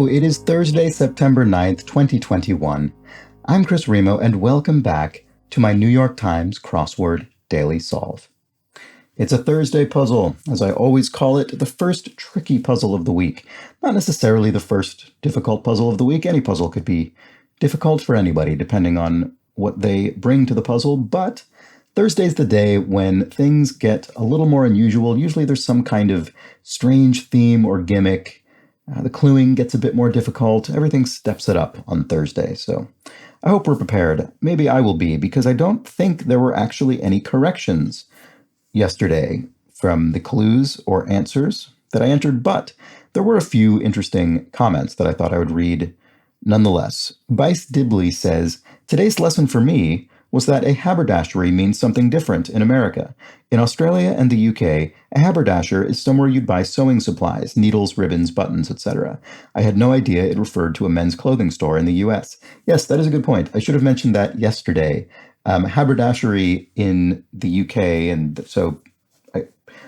it is Thursday, September 9th, 2021. I'm Chris Remo, and welcome back to my New York Times Crossword Daily Solve. It's a Thursday puzzle, as I always call it, the first tricky puzzle of the week. Not necessarily the first difficult puzzle of the week. Any puzzle could be difficult for anybody, depending on what they bring to the puzzle, but Thursday's the day when things get a little more unusual. Usually there's some kind of strange theme or gimmick. The cluing gets a bit more difficult. Everything steps it up on Thursday, so I hope we're prepared. Maybe I will be, because I don't think there were actually any corrections yesterday from the clues or answers that I entered, but there were a few interesting comments that I thought I would read nonetheless. Bice Dibley says, "Today's lesson for me was that a haberdashery means something different in America. In Australia and the UK, a haberdasher is somewhere you'd buy sewing supplies, needles, ribbons, buttons, etc. I had no idea it referred to a men's clothing store in the US. Yes, that is a good point. I should have mentioned that yesterday. Haberdashery in the UK, and so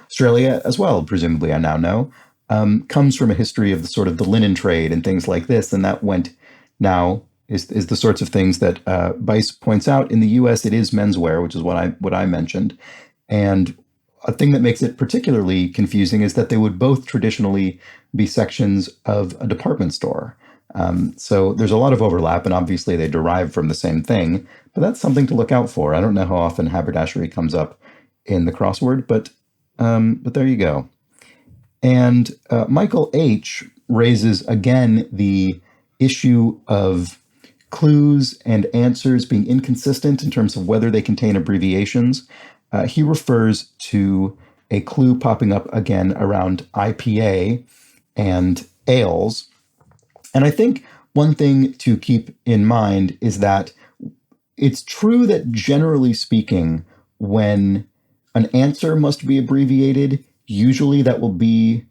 Australia as well, presumably I now know, comes from a history of the sort of the linen trade and things like this, and that went now is the sorts of things that Bice points out. In the U.S., it is menswear, which is what I mentioned. And a thing that makes it particularly confusing is that they would both traditionally be sections of a department store. So there's a lot of overlap, and obviously they derive from the same thing, but that's something to look out for. I don't know how often haberdashery comes up in the crossword, but there you go. And Michael H. raises again the issue of clues and answers being inconsistent in terms of whether they contain abbreviations. He refers to a clue popping up again around IPA and ales. And I think one thing to keep in mind is that it's true that generally speaking, when an answer must be abbreviated, usually that will be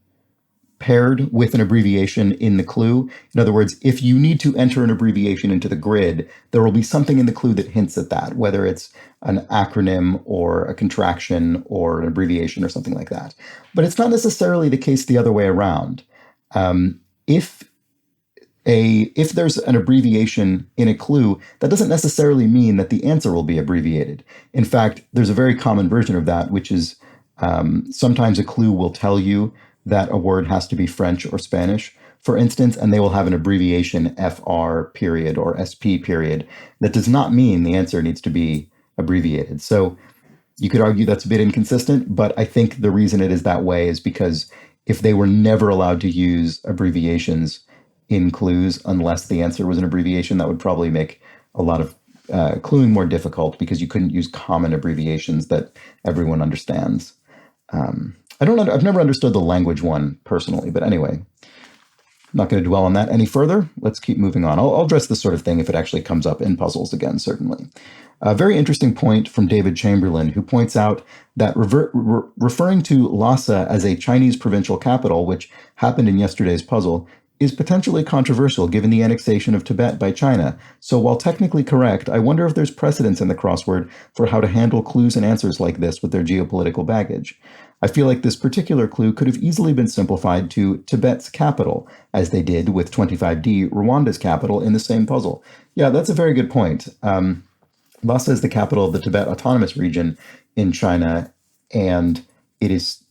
paired with an abbreviation in the clue. In other words, if you need to enter an abbreviation into the grid, there will be something in the clue that hints at that, whether it's an acronym or a contraction or an abbreviation or something like that. But it's not necessarily the case the other way around. If there's an abbreviation in a clue, that doesn't necessarily mean that the answer will be abbreviated. In fact, there's a very common version of that, which is sometimes a clue will tell you that a word has to be French or Spanish, for instance, and they will have an abbreviation FR period or SP period. That does not mean the answer needs to be abbreviated. So you could argue that's a bit inconsistent, but I think the reason it is that way is because if they were never allowed to use abbreviations in clues unless the answer was an abbreviation, that would probably make a lot of cluing more difficult, because you couldn't use common abbreviations that everyone understands. I've never understood the language one personally, but anyway, I'm not going to dwell on that any further. Let's keep moving on. I'll address this sort of thing if it actually comes up in puzzles again, certainly. A very interesting point from David Chamberlain, who points out that referring to Lhasa as a Chinese provincial capital, which happened in yesterday's puzzle, is potentially controversial given the annexation of Tibet by China. So while technically correct, I wonder if there's precedence in the crossword for how to handle clues and answers like this with their geopolitical baggage. I feel like this particular clue could have easily been simplified to Tibet's capital, as they did with 25D, Rwanda's capital, in the same puzzle. Yeah, that's a very good point. Lhasa is the capital of the Tibet Autonomous Region in China, and it is,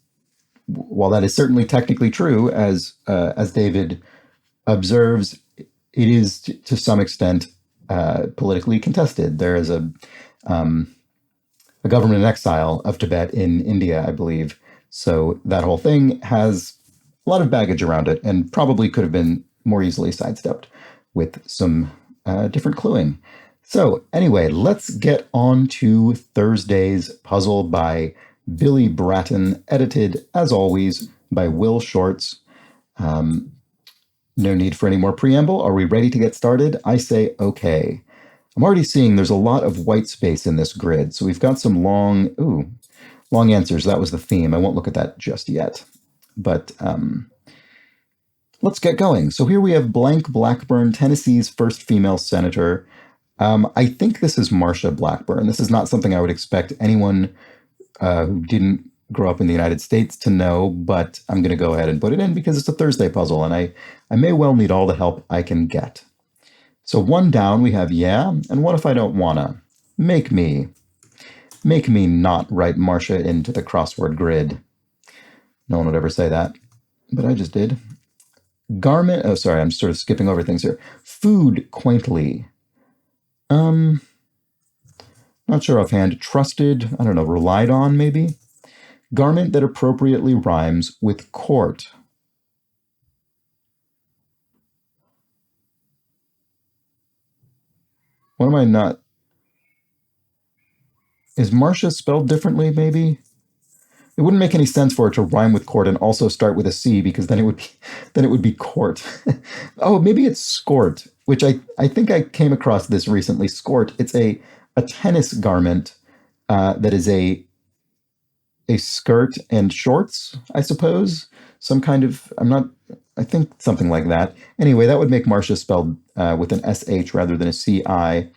while that is certainly technically true, as David observes, it is to some extent politically contested. There is a government in exile of Tibet in India, I believe. So that whole thing has a lot of baggage around it, and probably could have been more easily sidestepped with some different cluing. So anyway, let's get on to Thursday's puzzle by Billy Bratton, edited, as always, by Will Shorts. No need for any more preamble. Are we ready to get started? I say okay. I'm already seeing there's a lot of white space in this grid, so we've got some long answers. That was the theme. I won't look at that just yet. But let's get going. So here we have Blank Blackburn, Tennessee's first female senator. I think this is Marsha Blackburn. This is not something I would expect anyone who didn't grow up in the United States to know, but I'm going to go ahead and put it in because it's a Thursday puzzle, and I may well need all the help I can get. So one down, we have yeah, and what if I don't wanna? Make me not write Marcia into the crossword grid. No one would ever say that, but I just did. Garment, oh sorry, I'm sort of skipping over things here. Food quaintly. Not sure offhand. Trusted, I don't know, relied on maybe? Garment that appropriately rhymes with court. What am I not? Is Marcia spelled differently, maybe? It wouldn't make any sense for it to rhyme with court and also start with a C because then it would be court. Oh, maybe it's skort, which I think I came across this recently. Skort. It's a tennis garment that is a skirt and shorts, I suppose. Some kind of I think something like that. Anyway, that would make Marcia spelled with an SH rather than a CI.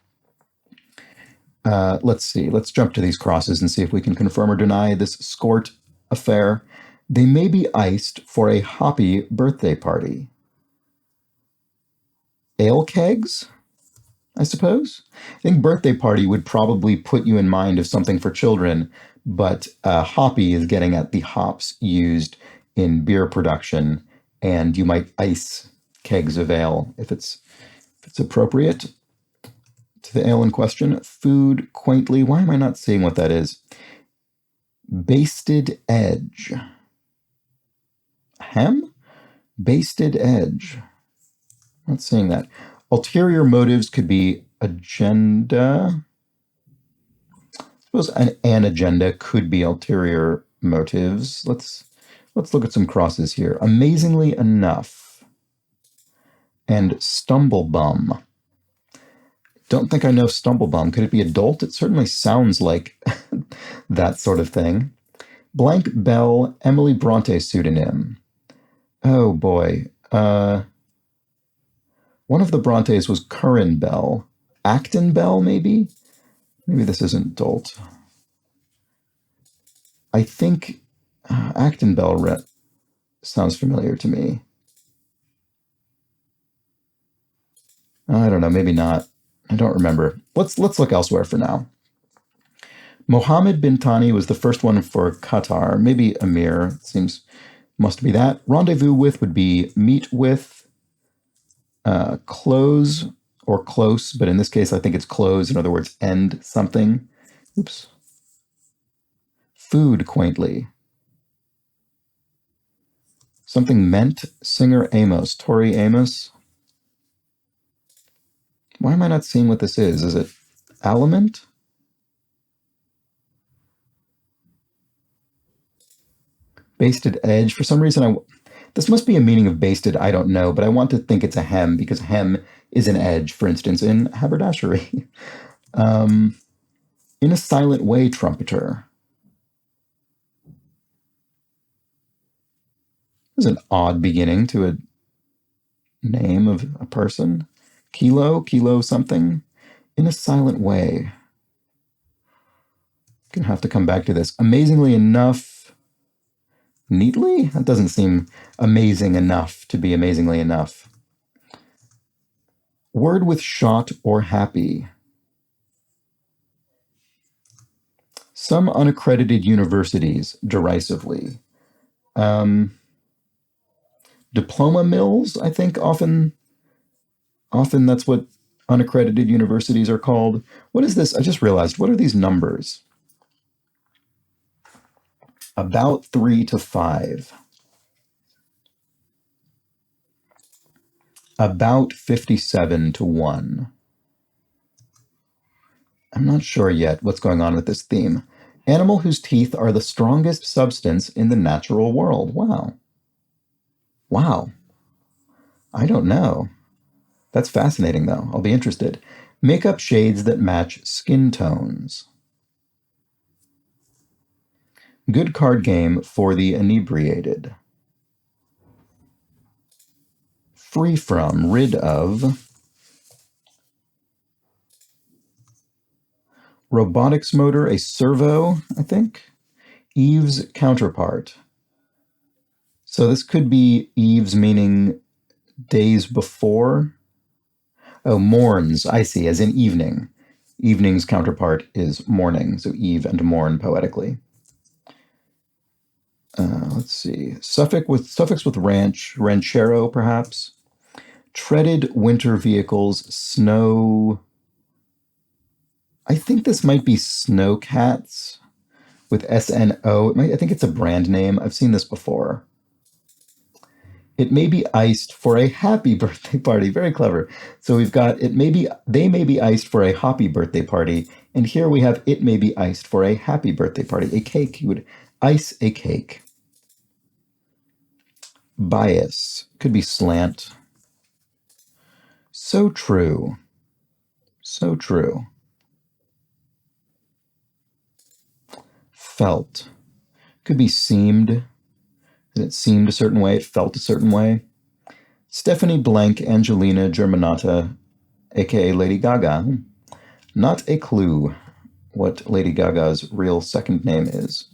Let's see. Let's jump to these crosses and see if we can confirm or deny this skort affair. They may be iced for a hoppy birthday party. Ale kegs, I suppose? I think birthday party would probably put you in mind of something for children, but hoppy is getting at the hops used in beer production, and you might ice kegs of ale if it's appropriate to the ale in question. Food quaintly. Why am I not seeing what that is? Basted edge. Hem? Basted edge. Not seeing that. Ulterior motives could be agenda. I suppose an agenda could be ulterior motives. Let's look at some crosses here. Amazingly enough. And stumblebum. Don't think I know stumblebum. Could it be adult? It certainly sounds like that sort of thing. Blank Bell, Emily Bronte pseudonym. Oh boy. One of the Brontes was Curran Bell. Acton Bell, maybe? Maybe this isn't adult. I think Acton Bell sounds familiar to me. I don't know, maybe not. I don't remember. Let's look elsewhere for now. Mohammed bin Tani was the first one for Qatar. Maybe Amir. Must be that. Rendezvous with would be meet with. Close or close, but in this case I think it's close. In other words, end something. Oops. Food quaintly. Something meant. Singer Amos. Tori Amos. Why am I not seeing what this is? Is it aliment? Basted edge. For some reason, this must be a meaning of basted, I don't know, but I want to think it's a hem because hem is an edge, for instance, in haberdashery. In a silent way, trumpeter. There's an odd beginning to a name of a person. Kilo something. In a silent way. Gonna have to come back to this. Amazingly enough. Neatly? That doesn't seem amazing enough to be amazingly enough. Word with shot or happy. Some unaccredited universities, derisively. Diploma mills, I think often that's what unaccredited universities are called. What is this? I just realized, what are these numbers? About 3 to 5. About 57 to 1. I'm not sure yet what's going on with this theme. Animal whose teeth are the strongest substance in the natural world. Wow. Wow. I don't know. That's fascinating, though. I'll be interested. Makeup shades that match skin tones. Good card game for the inebriated. Free from, rid of. Robotics motor, a servo, I think. Eve's counterpart. So this could be Eve's meaning days before. Oh, morns, I see, as in evening. Evening's counterpart is morning, so eve and morn poetically. Let's see. Suffix with ranch, ranchero, perhaps. Treaded winter vehicles, snow. I think this might be Snowcats with SNO. I think it's a brand name. I've seen this before. It may be iced for a happy birthday party. Very clever. So we've got they may be iced for a happy birthday party. And here we have it may be iced for a happy birthday party. A cake, you would ice a cake. Bias, could be slant. So true. So true. Felt, could be seemed. It seemed a certain way, it felt a certain way. Stephanie Blank Angelina Germanata, aka Lady Gaga. Not a clue what Lady Gaga's real second name is.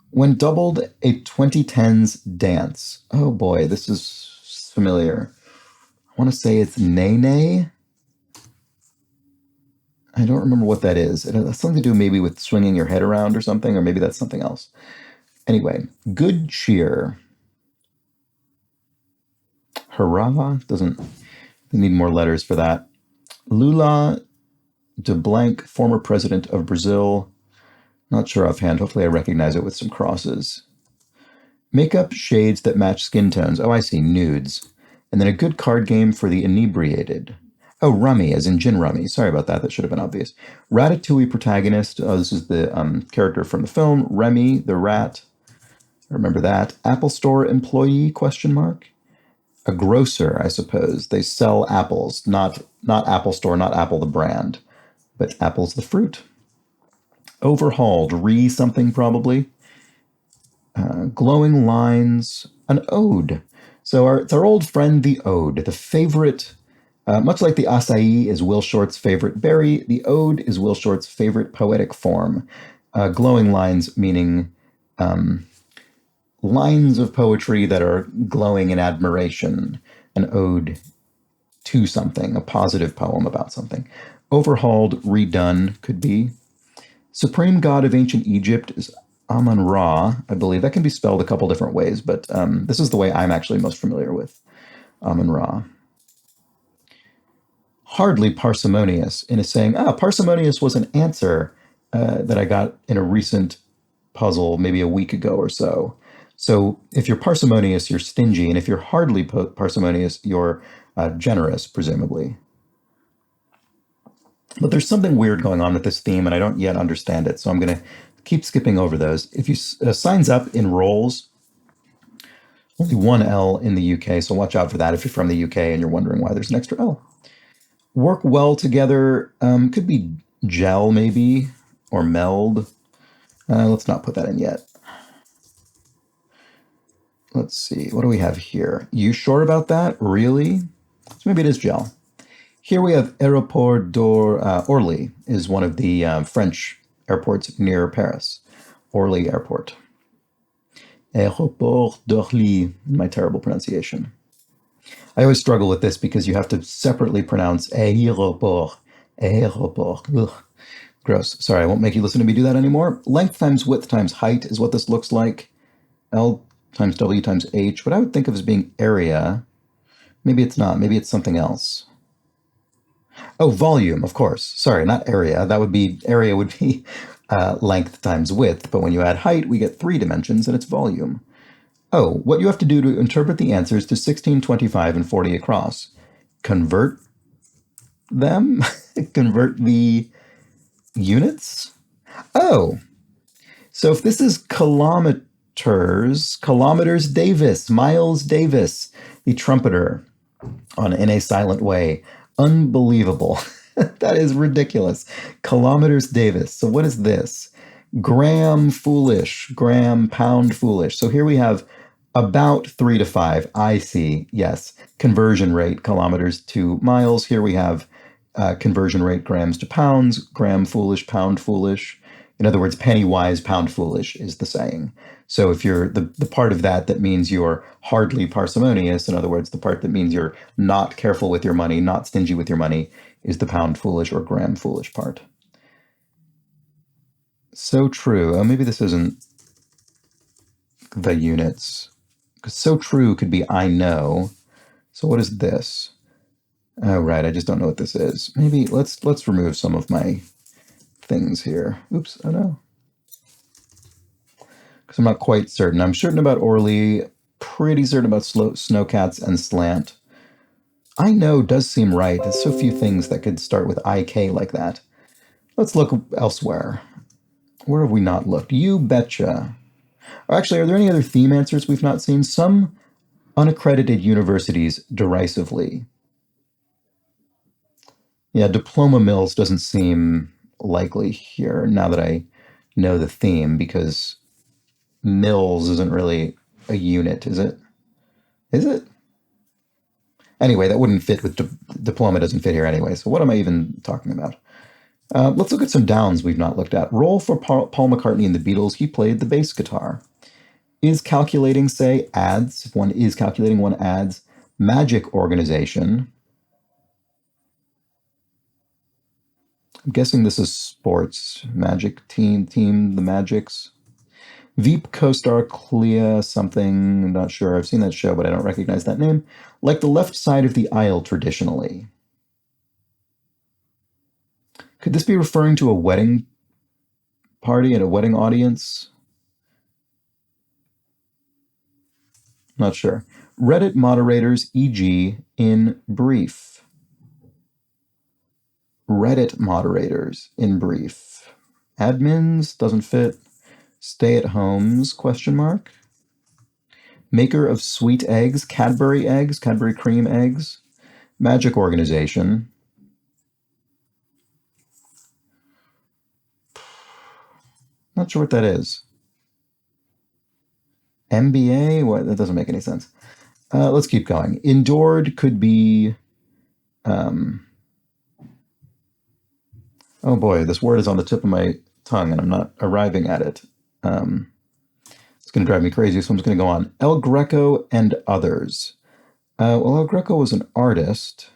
When doubled, a 2010s dance. Oh boy, this is familiar. I want to say it's Nene. I don't remember what that is. It has something to do maybe with swinging your head around or something, or maybe that's something else. Anyway, good cheer. Hurrah, doesn't need more letters for that. Lula de Blanc, former president of Brazil. Not sure offhand. Hopefully I recognize it with some crosses. Makeup shades that match skin tones. Oh, I see, nudes. And then a good card game for the inebriated. Oh, rummy, as in gin rummy. Sorry about that. That should have been obvious. Ratatouille protagonist. Oh, this is the character from the film. Remy, the rat. Remember that. Apple Store employee, question mark. A grocer, I suppose. They sell apples, not Apple Store, not Apple the brand, but apples the fruit. Overhauled, something probably. Glowing lines, an ode. So it's our old friend, the ode, the favorite. Much like the acai is Will Short's favorite berry, the ode is Will Short's favorite poetic form. Glowing lines meaning lines of poetry that are glowing in admiration, an ode to something, a positive poem about something. Overhauled, redone could be. Supreme god of ancient Egypt is Amun-Ra, I believe. That can be spelled a couple different ways, but this is the way I'm actually most familiar with Amun-Ra. Hardly parsimonious in a saying, parsimonious was an answer that I got in a recent puzzle maybe a week ago or so. So if you're parsimonious, you're stingy, and if you're hardly parsimonious, you're generous, presumably. But there's something weird going on with this theme, and I don't yet understand it, so I'm going to keep skipping over those. If you signs up in roles, only one L in the UK, so watch out for that if you're from the UK and you're wondering why there's an extra L. Work well together, could be gel maybe, or meld. Let's not put that in yet. Let's see, what do we have here? You sure about that? Really? So maybe it is gel. Here we have Aéroport d'Orly is one of the French airports near Paris. Orly Airport. Aéroport d'Orly, my terrible pronunciation. I always struggle with this because you have to separately pronounce aéroport. Aéroport. Ugh. Gross. Sorry, I won't make you listen to me do that anymore. Length times width times height is what this looks like. L times W times H. What I would think of as being area. Maybe it's not. Maybe it's something else. Oh, volume, of course. Sorry, not area. Area would be length times width. But when you add height, we get 3 dimensions, and it's volume. Oh, what you have to do to interpret the answers to 16, 25, and 40 across. Convert them? Convert the units? Oh, so if this is kilometers Davis, Miles Davis, the trumpeter In a Silent Way. Unbelievable. That is ridiculous. Kilometers Davis. So what is this? Gram foolish, gram pound foolish. So here we have about 3 to 5. I see. Yes. Conversion rate, kilometers to miles. Here we have conversion rate, grams to pounds, gram foolish, pound foolish. In other words, penny wise, pound foolish is the saying. So if you're the part of that that means you're hardly parsimonious, in other words, the part that means you're not careful with your money, not stingy with your money, is the pound foolish or gram foolish part. So true. Oh, maybe this isn't the units. Because so true could be I know. So what is this? Oh, right. I just don't know what this is. Maybe let's remove some of my things here. Oops. Oh, no. Because I'm not quite certain. I'm certain about Orly, pretty certain about snowcats and slant. I know does seem right. There's so few things that could start with IK like that. Let's look elsewhere. Where have we not looked? You betcha. Actually, are there any other theme answers we've not seen? Some unaccredited universities derisively. Yeah, diploma mills doesn't seem likely here now that I know the theme, because mills isn't really a unit, is it? Is it? Anyway, that wouldn't fit with diploma, doesn't fit here anyway, so what am I even talking about? Let's look at some downs we've not looked at. Role for Paul McCartney in the Beatles, he played the bass guitar. Is calculating, say, adds? If one is calculating, one adds. Magic organization. I'm guessing this is sports. Magic team, the Magics. Veep co-star Clea something, I'm not sure. I've seen that show, but I don't recognize that name. Like the left side of the aisle traditionally. Could this be referring to a wedding party and a wedding audience? Not sure. Reddit moderators, e.g., in brief. Reddit moderators, in brief. Admins, doesn't fit. Stay-at-homes, question mark. Maker of sweet eggs, Cadbury cream eggs. Magic organization. Not sure what that is. MBA? What? That doesn't make any sense. Let's keep going. Endured could be... oh boy, this word is on the tip of my tongue and I'm not arriving at it. It's going to drive me crazy, so I'm just going to go on. El Greco and others. Well, El Greco was an artist.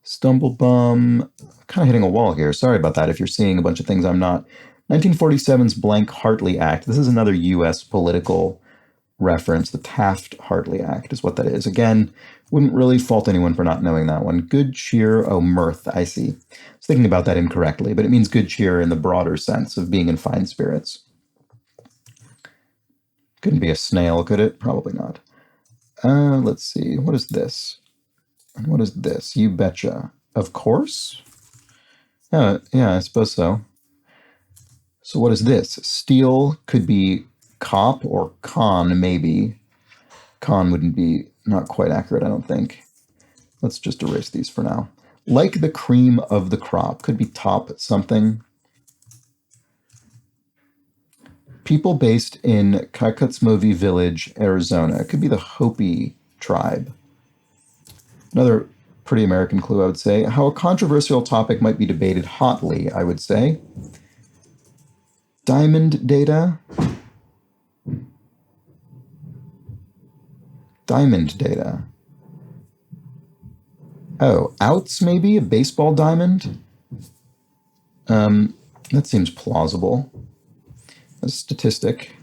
Stumblebum. Kind of hitting a wall here. Sorry about that if you're seeing a bunch of things I'm not. 1947's Blank Hartley Act. This is another U.S. political reference. The Taft-Hartley Act is what that is. Again, wouldn't really fault anyone for not knowing that one. Good cheer, oh, mirth, I see. I was thinking about that incorrectly, but it means good cheer in the broader sense of being in fine spirits. Couldn't be a snail, could it? Probably not. Let's see. What is this? And what is this? You betcha. Of course? Yeah, I suppose so. So what is this? Steal could be cop or con, maybe. Con wouldn't be not quite accurate, I don't think. Let's just erase these for now. Like the cream of the crop could be top something. People based in Kakatsmovi Village, Arizona. It could be the Hopi tribe. Another pretty American clue, I would say. How a controversial topic might be debated hotly, I would say. Diamond data. Diamond data. Oh, outs maybe? A baseball diamond? That seems plausible. A statistic.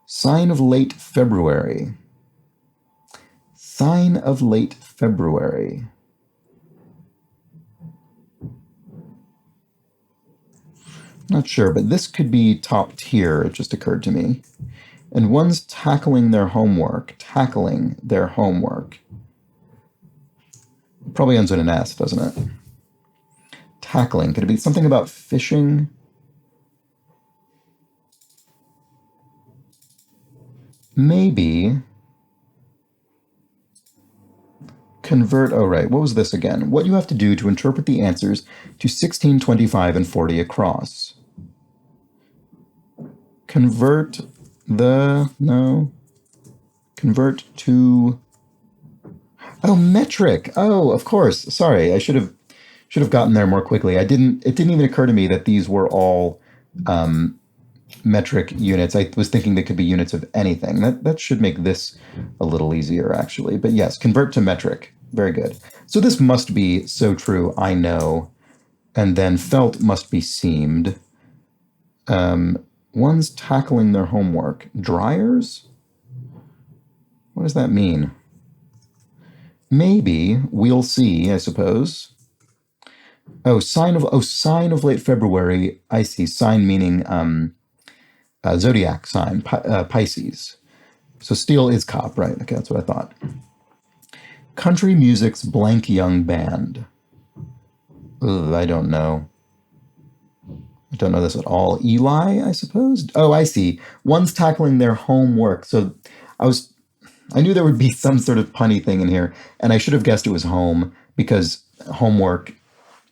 Sign of late February. Sign of late February. Not sure, but this could be top tier, it just occurred to me. And one's tackling their homework. Tackling their homework. It probably ends in an S, doesn't it? Tackling. Could it be something about fishing? Maybe. Convert, oh right, what was this again? What you have to do to interpret the answers to 16, 25, and 40 across. Convert the, no. Convert to Oh, metric. Oh, of course. Sorry, I should have gotten there more quickly. I didn't. It didn't even occur to me that these were all metric units. I was thinking they could be units of anything. That should make this a little easier, actually. But yes, convert to metric. Very good. So this must be so true. I know, and then felt must be seamed. One's tackling their homework. Dryers. What does that mean? Maybe we'll see. I suppose. Oh, sign of late February. I see. Sign meaning zodiac sign, Pisces. So steel is cop, right? Okay, that's what I thought. Country music's blank young band. Ugh, I don't know. I don't know this at all. Eli, I suppose. Oh, I see. One's tackling their homework. So I was, I knew there would be some sort of punny thing in here, and I should have guessed it was home because homework,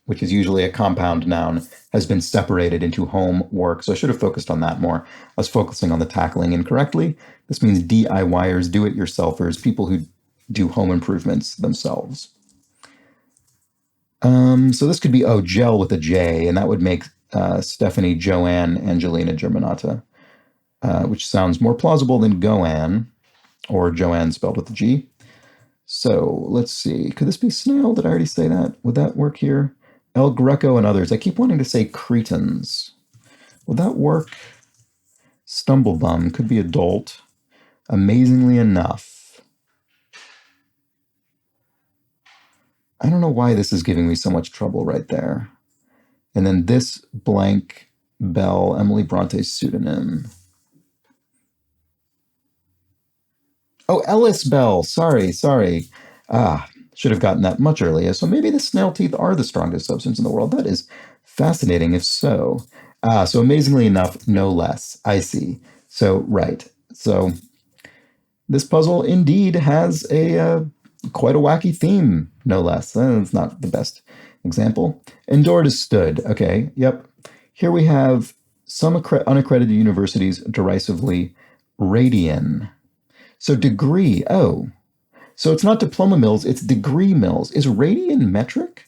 which is usually a compound noun, has been separated into home work. So I should have focused on that more. I was focusing on the tackling incorrectly. This means DIYers, do-it-yourselfers, people who do home improvements themselves. So this could be, oh, gel with a J, and that would make Stephanie Joanne Angelina Germanata, which sounds more plausible than Goanne, or Joanne spelled with a G. So let's see. Could this be snail? Did I already say that? Would that work here? El Greco and others. I keep wanting to say Cretans. Would that work? Stumblebum could be adult. Amazingly enough. I don't know why this is giving me so much trouble right there. And then this blank Bell, Emily Bronte's pseudonym. Oh, Ellis Bell. Sorry. Should have gotten that much earlier. So maybe the snail teeth are the strongest substance in the world. That is fascinating if so. So amazingly enough, no less. I see. So, right. So this puzzle indeed has a quite a wacky theme, no less. It's not the best example. Endured is stood. Okay, yep. Here we have some unaccredited universities derisively radian. So degree, oh. So it's not diploma mills, it's degree mills. Is radian metric?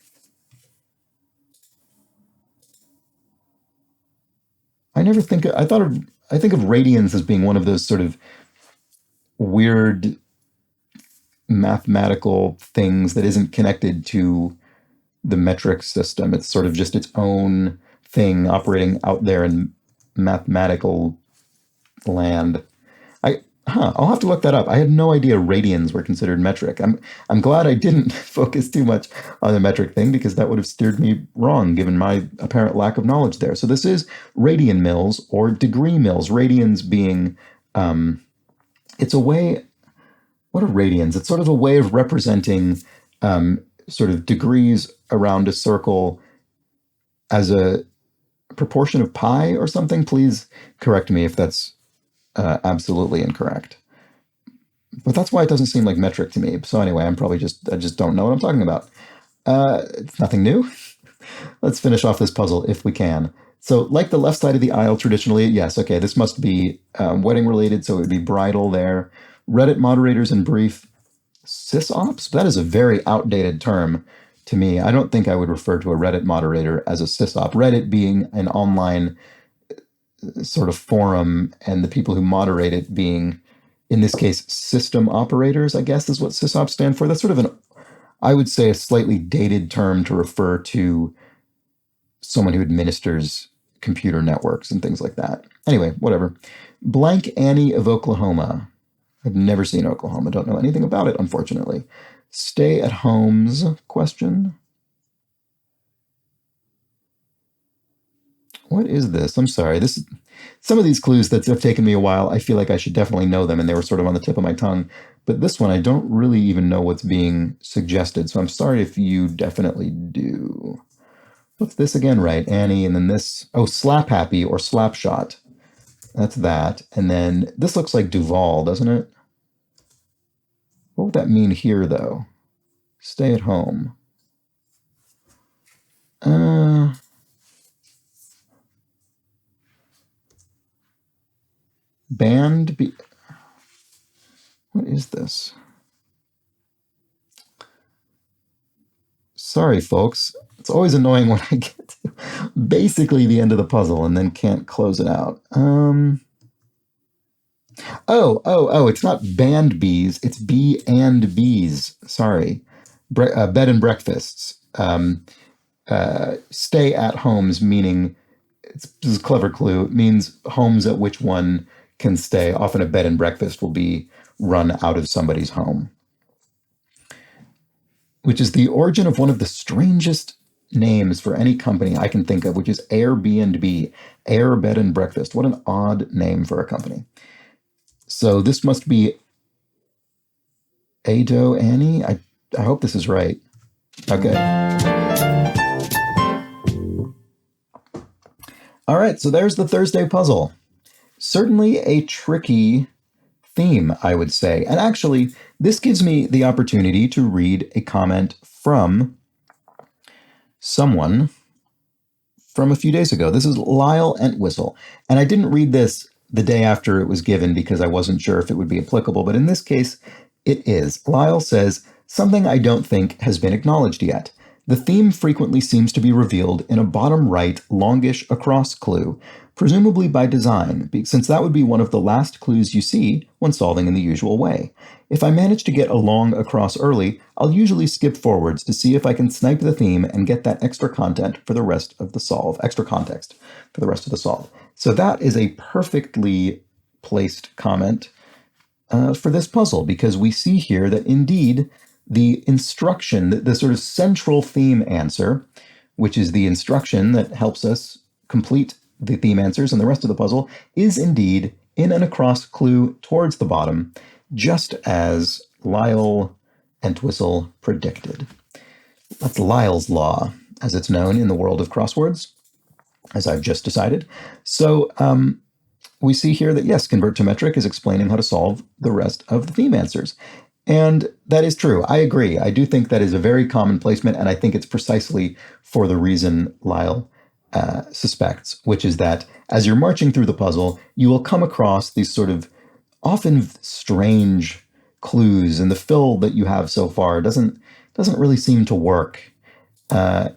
I never think of, I think of radians as being one of those sort of weird mathematical things that isn't connected to the metric system. It's sort of just its own thing operating out there in mathematical land. I'll have to look that up. I had no idea radians were considered metric. I'm glad I didn't focus too much on the metric thing because that would have steered me wrong given my apparent lack of knowledge there. So this is radian mills or degree mills. Radians being it's a way. What are radians? It's sort of a way of representing sort of degrees around a circle as a proportion of pi or something. Please correct me if that's absolutely incorrect. But that's why it doesn't seem like metric to me. So anyway, I just don't know what I'm talking about. It's nothing new. Let's finish off this puzzle if we can. So like the left side of the aisle traditionally, yes, okay, this must be wedding related, so it would be bridal there. Reddit moderators in brief. Sysops? That is a very outdated term to me. I don't think I would refer to a Reddit moderator as a sysop. Reddit being an online sort of forum, and the people who moderate it being, in this case, system operators, I guess is what sysops stand for. That's sort of I would say, a slightly dated term to refer to someone who administers computer networks and things like that. Anyway, whatever. Blank Annie of Oklahoma. I've never seen Oklahoma. Don't know anything about it, unfortunately. Stay at homes question. What is this? I'm sorry. Some of these clues that have taken me a while, I feel like I should definitely know them, and they were sort of on the tip of my tongue. But this one, I don't really even know what's being suggested, so I'm sorry if you definitely do. What's this again? Right, Annie, and then this. Oh, Slap Happy or Slap Shot. That's that. And then this looks like Duval, doesn't it? What would that mean here, though? Stay at home. Band. What is this? Sorry, folks. It's always annoying when I get to basically the end of the puzzle and then can't close it out. Oh, it's not band bees. It's bee and bees. Sorry. Bed and breakfasts. Stay at homes, meaning, this is a clever clue, it means homes at which one can stay. Often a bed and breakfast will be run out of somebody's home, which is the origin of one of the strangest names for any company I can think of, which is Airbnb, Air Bed and Breakfast. What an odd name for a company. So this must be Ado Annie. I hope this is right. Okay. All right, so there's the Thursday puzzle. Certainly a tricky theme, I would say. And actually, this gives me the opportunity to read a comment from someone from a few days ago. This is Lyle Entwistle. And I didn't read this the day after it was given because I wasn't sure if it would be applicable, but in this case, it is. Lyle says, something I don't think has been acknowledged yet. The theme frequently seems to be revealed in a bottom right longish across clue, presumably by design, since that would be one of the last clues you see when solving in the usual way. If I manage to get a long across early, I'll usually skip forwards to see if I can snipe the theme and get that extra content for the rest of the solve, extra context for the rest of the solve. So that is a perfectly placed comment for this puzzle, because we see here that indeed the instruction, the sort of central theme answer, which is the instruction that helps us complete the theme answers and the rest of the puzzle, is indeed in an across clue towards the bottom, just as Lyle Entwistle predicted. That's Lyle's law, as it's known in the world of crosswords, as I've just decided. So we see here that, yes, convert to metric is explaining how to solve the rest of the theme answers. And that is true. I agree. I do think that is a very common placement, and I think it's precisely for the reason Lyle suspects, which is that as you're marching through the puzzle, you will come across these sort of often strange clues, and the fill that you have so far doesn't really seem to work. And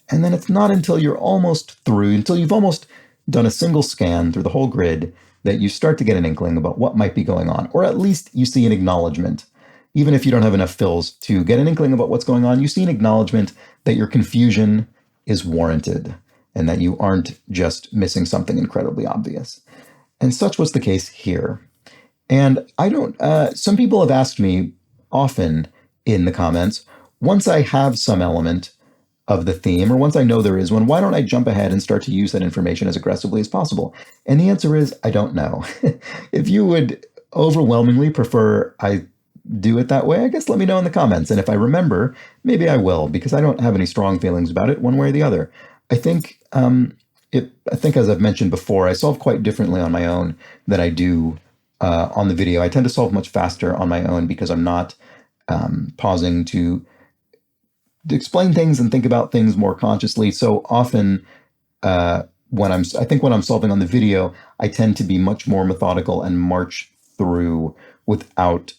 then it's not until you're almost through, until you've almost done a single scan through the whole grid, that you start to get an inkling about what might be going on, or at least you see an acknowledgement. Even if you don't have enough fills to get an inkling about what's going on, you see an acknowledgement that your confusion is warranted and that you aren't just missing something incredibly obvious. And such was the case here. And I don't, some people have asked me often in the comments, once I have some element of the theme, or once I know there is one, why don't I jump ahead and start to use that information as aggressively as possible? And the answer is, I don't know. If you would overwhelmingly prefer I do it that way, I guess let me know in the comments. And if I remember, maybe I will, because I don't have any strong feelings about it one way or the other. I think, as I've mentioned before, I solve quite differently on my own than I do on the video. I tend to solve much faster on my own because I'm not pausing to explain things and think about things more consciously. So often, when I'm solving on the video, I tend to be much more methodical and march through without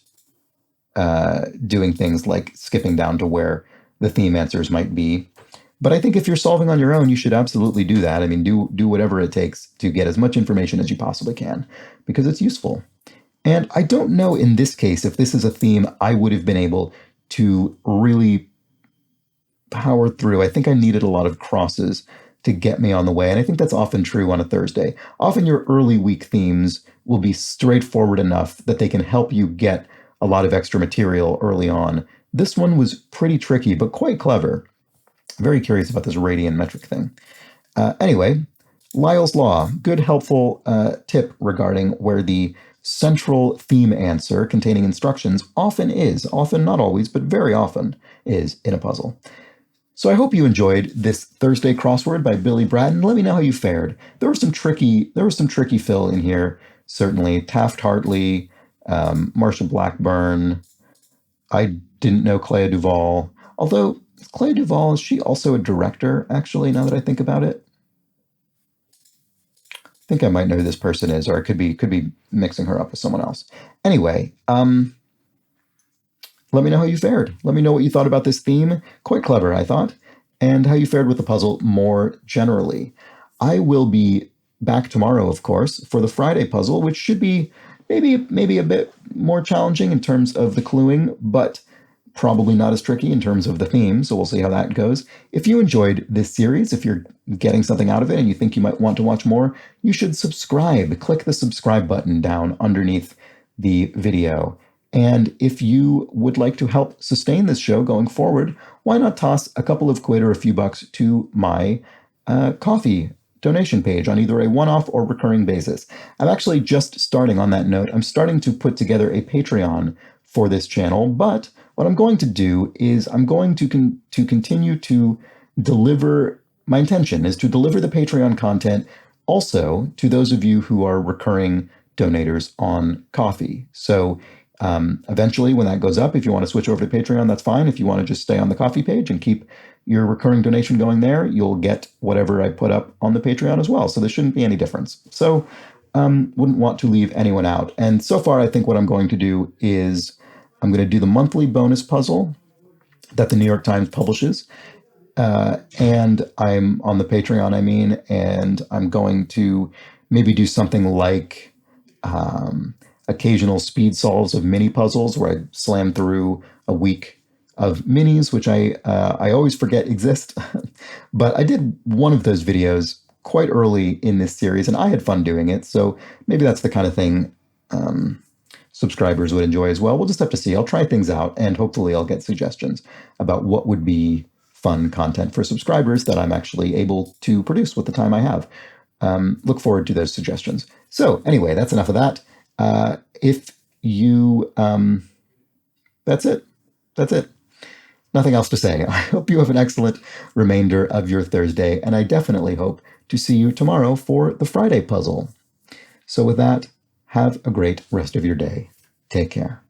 doing things like skipping down to where the theme answers might be. But I think if you're solving on your own, you should absolutely do that. I mean, do whatever it takes to get as much information as you possibly can, because it's useful. And I don't know in this case if this is a theme I would have been able to really power through. I think I needed a lot of crosses to get me on the way. And I think that's often true on a Thursday. Often your early week themes will be straightforward enough that they can help you get a lot of extra material early on. This one was pretty tricky, but quite clever. Very curious about this radian metric thing. Anyway, Lyle's Law, good helpful tip regarding where the central theme answer containing instructions often is, often not always, but very often is in a puzzle. So I hope you enjoyed this Thursday crossword by Billy Braden. Let me know how you fared. There was some tricky fill in here, certainly. Taft-Hartley, Marsha Blackburn. I didn't know Clea Duvall. Although, Clea Duvall, is she also a director, actually, now that I think about it? I think I might know who this person is, or I could be mixing her up with someone else. Anyway, let me know how you fared. Let me know what you thought about this theme. Quite clever, I thought. And how you fared with the puzzle more generally. I will be back tomorrow, of course, for the Friday puzzle, which should be maybe a bit more challenging in terms of the cluing, but probably not as tricky in terms of the theme, so we'll see how that goes. If you enjoyed this series, if you're getting something out of it and you think you might want to watch more, you should subscribe. Click the subscribe button down underneath the video. And if you would like to help sustain this show going forward, why not toss a couple of quid or a few bucks to my coffee donation page on either a one-off or recurring basis. I'm actually just starting on that note. I'm starting to put together a Patreon for this channel, but what I'm going to do is I'm going to continue to deliver. My intention is to deliver the Patreon content also to those of you who are recurring donators on Ko-fi. So eventually, when that goes up, if you want to switch over to Patreon, that's fine. If you want to just stay on the Ko-fi page and keep your recurring donation going there, you'll get whatever I put up on the Patreon as well. So there shouldn't be any difference. So wouldn't want to leave anyone out. And so far, I think what I'm going to do is I'm going to do the monthly bonus puzzle that the New York Times publishes. And I'm on the Patreon, and I'm going to maybe do something like occasional speed solves of mini puzzles where I slam through a week of minis, which I always forget exist. But I did one of those videos quite early in this series, and I had fun doing it. So maybe that's the kind of thing subscribers would enjoy as well. We'll just have to see. I'll try things out, and hopefully I'll get suggestions about what would be fun content for subscribers that I'm actually able to produce with the time I have. Look forward to those suggestions. So anyway, that's enough of that. If you, that's it. That's it. Nothing else to say. I hope you have an excellent remainder of your Thursday, and I definitely hope to see you tomorrow for the Friday puzzle. So with that, have a great rest of your day. Take care.